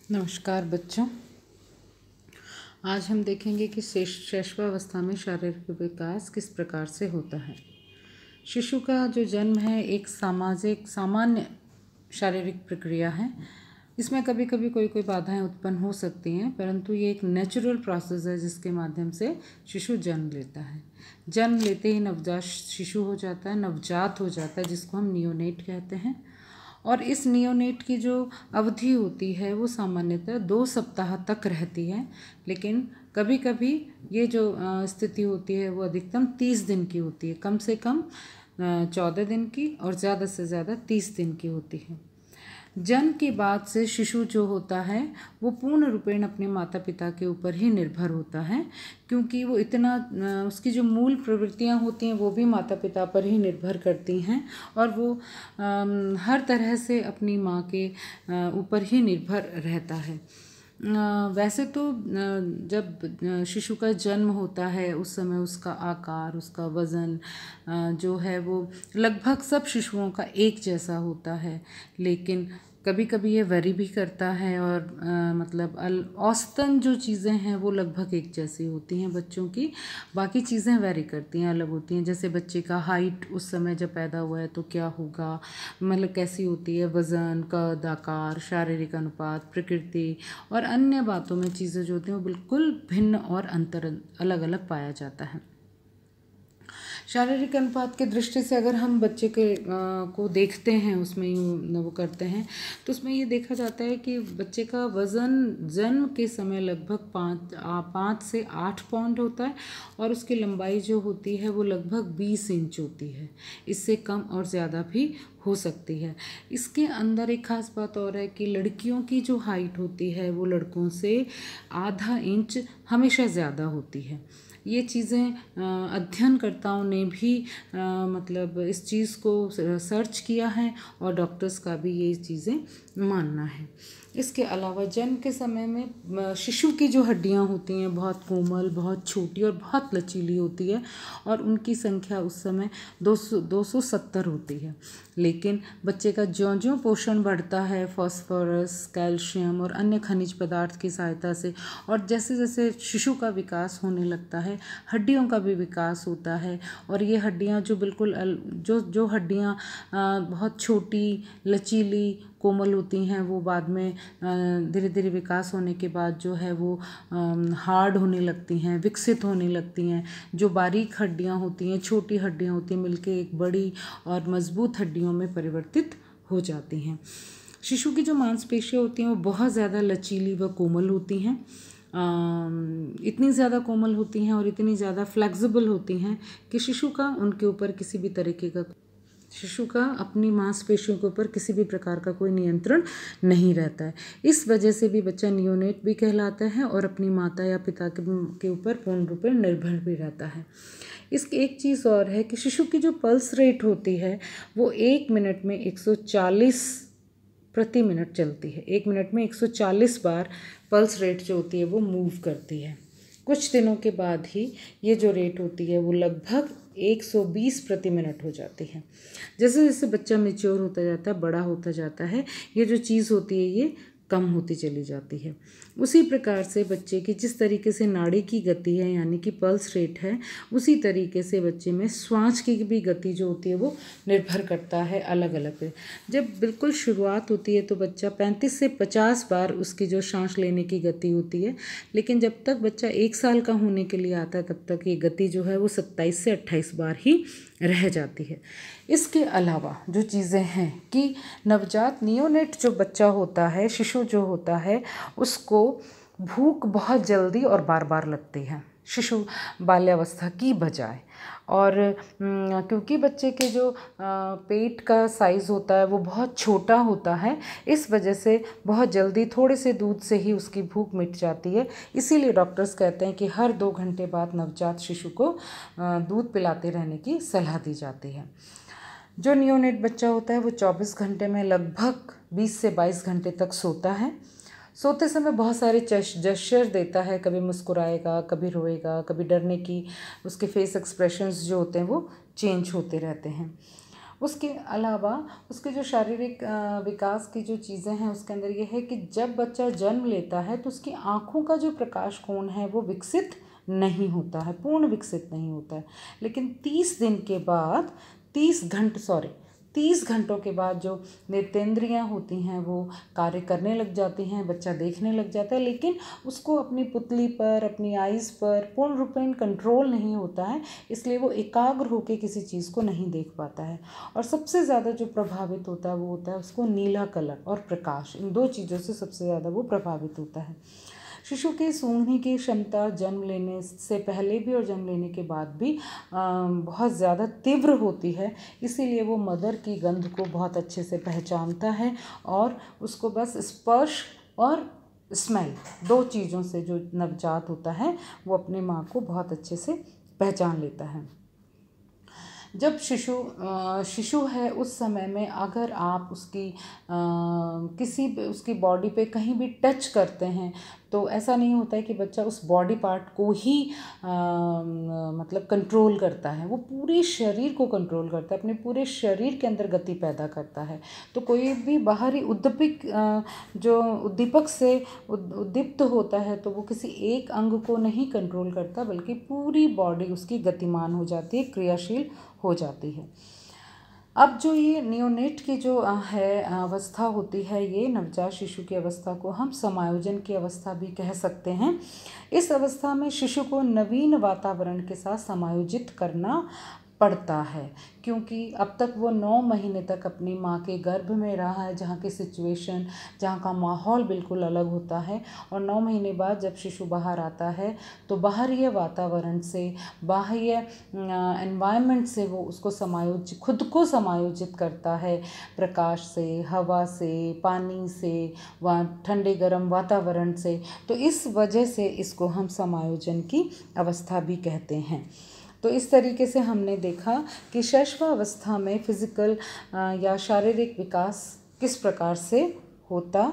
नमस्कार बच्चों। आज हम देखेंगे कि शैशवावस्था में शारीरिक विकास किस प्रकार से होता है। शिशु का जो जन्म है एक सामान्य शारीरिक प्रक्रिया है। इसमें कभी कभी कोई बाधाएं उत्पन्न हो सकती हैं, परंतु ये एक नेचुरल प्रोसेस है जिसके माध्यम से शिशु जन्म लेता है। जन्म लेते ही नवजात शिशु हो जाता है, नवजात हो जाता है, जिसको हम नियोनेट कहते हैं। और इस नियोनेट की जो अवधि होती है वो सामान्यतः 2 सप्ताह तक रहती है, लेकिन कभी कभी ये जो स्थिति होती है वो अधिकतम 30 दिन की होती है, कम से कम 14 दिन की और ज़्यादा से ज़्यादा 30 दिन की होती है। जन्म के बाद से शिशु जो होता है वो पूर्ण रूपेण अपने माता पिता के ऊपर ही निर्भर होता है, क्योंकि वो इतना उसकी जो मूल प्रवृत्तियां होती हैं वो भी माता पिता पर ही निर्भर करती हैं और वो हर तरह से अपनी माँ के ऊपर ही निर्भर रहता है। वैसे तो जब शिशु का जन्म होता है उस समय उसका आकार, उसका वज़न जो है वो लगभग सब शिशुओं का एक जैसा होता है, लेकिन कभी कभी ये वेरी भी करता है और मतलब औसतन जो चीज़ें हैं वो लगभग एक जैसी होती हैं बच्चों की। बाकी चीज़ें वेरी करती हैं, अलग होती हैं। जैसे बच्चे का हाइट उस समय जब पैदा हुआ है तो क्या होगा, मतलब कैसी होती है, वज़न, कद, आकार, शारीरिक अनुपात, प्रकृति और अन्य बातों में चीज़ें जो होती हैं वो बिल्कुल भिन्न और अंतर अलग अलग पाया जाता है। शारीरिक अनुपात के दृष्टि से अगर हम बच्चे के को देखते हैं, उसमें वो करते हैं, तो उसमें ये देखा जाता है कि बच्चे का वज़न जन्म के समय लगभग 5 से 8 पाउंड होता है और उसकी लंबाई जो होती है वो लगभग 20 इंच होती है। इससे कम और ज़्यादा भी हो सकती है। इसके अंदर एक ख़ास बात और है कि लड़कियों की जो हाइट होती है वो लड़कों से आधा इंच हमेशा ज़्यादा होती है। ये चीज़ें अध्ययनकर्ताओं ने भी मतलब इस चीज़ को सर्च किया है और डॉक्टर्स का भी ये चीज़ें मानना है। इसके अलावा जन्म के समय में शिशु की जो हड्डियां होती हैं बहुत कोमल, बहुत छोटी और बहुत लचीली होती है और उनकी संख्या उस समय 270 होती है। लेकिन बच्चे का ज्यों-ज्यों पोषण बढ़ता है फास्फोरस, कैल्शियम और अन्य खनिज पदार्थ की सहायता से, और जैसे जैसे शिशु का विकास होने लगता है हड्डियों का भी विकास होता है। और ये हड्डियाँ जो बिल्कुल जो हड्डियाँ बहुत छोटी, लचीली, कोमल होती हैं वो बाद में धीरे धीरे विकास होने के बाद जो है वो हार्ड होने लगती हैं, विकसित होने लगती हैं। जो बारीक हड्डियाँ होती हैं, छोटी हड्डियाँ होती हैं, मिलके एक बड़ी और मजबूत हड्डियों में परिवर्तित हो जाती हैं। शिशु की जो मांसपेशियाँ होती हैं वो बहुत ज़्यादा लचीली व कोमल होती हैं। इतनी ज़्यादा कोमल होती हैं और इतनी ज़्यादा फ्लेक्सिबल होती हैं कि शिशु का अपनी मांसपेशियों के ऊपर किसी भी प्रकार का कोई नियंत्रण नहीं रहता है। इस वजह से भी बच्चा नियोनेट भी कहलाता है और अपनी माता या पिता के ऊपर पूर्ण रूप से निर्भर भी रहता है। इसकी एक चीज़ और है कि शिशु की जो पल्स रेट होती है वो 1 मिनट में 140 प्रति मिनट चलती है। 1 मिनट में 140 बार पल्स रेट जो होती है वो मूव करती है। कुछ दिनों के बाद ही ये जो रेट होती है वो लगभग 120 प्रति मिनट हो जाती है। जैसे जैसे बच्चा मैच्योर होता जाता है, बड़ा होता जाता है, ये जो चीज़ होती है ये कम होती चली जाती है। उसी प्रकार से बच्चे की जिस तरीके से नाड़ी की गति है यानी कि पल्स रेट है, उसी तरीके से बच्चे में श्वास की भी गति जो होती है वो निर्भर करता है अलग अलग पे। जब बिल्कुल शुरुआत होती है तो बच्चा 35 से 50 बार उसकी जो सांस लेने की गति होती है, लेकिन जब तक बच्चा 1 साल का होने के लिए आता है तब तक ये गति जो है वो 27 से 28 बार ही रह जाती है। इसके अलावा जो चीज़ें हैं कि नवजात नियोनेट जो बच्चा होता है, शिशु जो होता है, उसको भूख बहुत जल्दी और बार बार लगती है शिशु बाल्यावस्था की बजाय। और क्योंकि बच्चे के जो पेट का साइज़ होता है वो बहुत छोटा होता है, इस वजह से बहुत जल्दी थोड़े से दूध से ही उसकी भूख मिट जाती है। इसीलिए डॉक्टर्स कहते हैं कि हर 2 घंटे बाद नवजात शिशु को दूध पिलाते रहने की सलाह दी जाती है। जो नियोनेट बच्चा होता है वो 24 घंटे में लगभग 20 से 22 घंटे तक सोता है। सोते समय बहुत सारे जेस्चर देता है, कभी मुस्कुराएगा, कभी रोएगा, कभी डरने की उसके फेस एक्सप्रेशंस जो होते हैं वो चेंज होते रहते हैं। उसके अलावा उसके जो शारीरिक विकास की जो चीज़ें हैं उसके अंदर ये है कि जब बच्चा जन्म लेता है तो उसकी आँखों का जो प्रकाश कोण है वो विकसित नहीं होता है, पूर्ण विकसित नहीं होता है। लेकिन 30 घंटों के बाद जो नेत्रेंद्रियाँ होती हैं वो कार्य करने लग जाती हैं, बच्चा देखने लग जाता है, लेकिन उसको अपनी पुतली पर, अपनी आइज़ पर पूर्ण रूपेण कंट्रोल नहीं होता है, इसलिए वो एकाग्र होकर किसी चीज़ को नहीं देख पाता है। और सबसे ज़्यादा जो प्रभावित होता है वो होता है उसको नीला कलर और प्रकाश, इन दो चीज़ों से सबसे ज़्यादा वो प्रभावित होता है। शिशु की सूंघने की क्षमता जन्म लेने से पहले भी और जन्म लेने के बाद भी बहुत ज़्यादा तीव्र होती है, इसीलिए वो मदर की गंध को बहुत अच्छे से पहचानता है और उसको बस स्पर्श और स्मेल, दो चीज़ों से जो नवजात होता है वो अपने माँ को बहुत अच्छे से पहचान लेता है। जब शिशु है उस समय में अगर आप उसकी बॉडी पे कहीं भी टच करते हैं तो ऐसा नहीं होता है कि बच्चा उस बॉडी पार्ट को ही मतलब कंट्रोल करता है, वो पूरे शरीर को कंट्रोल करता है, अपने पूरे शरीर के अंदर गति पैदा करता है। तो कोई भी बाहरी जो उद्दीपक से उद्दीप्त होता है तो वो किसी एक अंग को नहीं कंट्रोल करता, बल्कि पूरी बॉडी उसकी गतिमान हो जाती है, क्रियाशील हो जाती है। अब जो ये नियोनेट की जो है अवस्था होती है, ये नवजात शिशु की अवस्था को हम समायोजन की अवस्था भी कह सकते हैं। इस अवस्था में शिशु को नवीन वातावरण के साथ समायोजित करना पड़ता है, क्योंकि अब तक वो 9 महीने तक अपनी माँ के गर्भ में रहा है, जहाँ की सिचुएशन, जहाँ का माहौल बिल्कुल अलग होता है। और 9 महीने बाद जब शिशु बाहर आता है तो बाहरी वातावरण से, बाह्य एनवायरनमेंट से वो उसको खुद को समायोजित करता है, प्रकाश से, हवा से, पानी से, ठंडे गर्म वातावरण से। तो इस वजह से इसको हम समायोजन की अवस्था भी कहते हैं। तो इस तरीके से हमने देखा कि शैशवावस्था में फिजिकल या शारीरिक विकास किस प्रकार से होता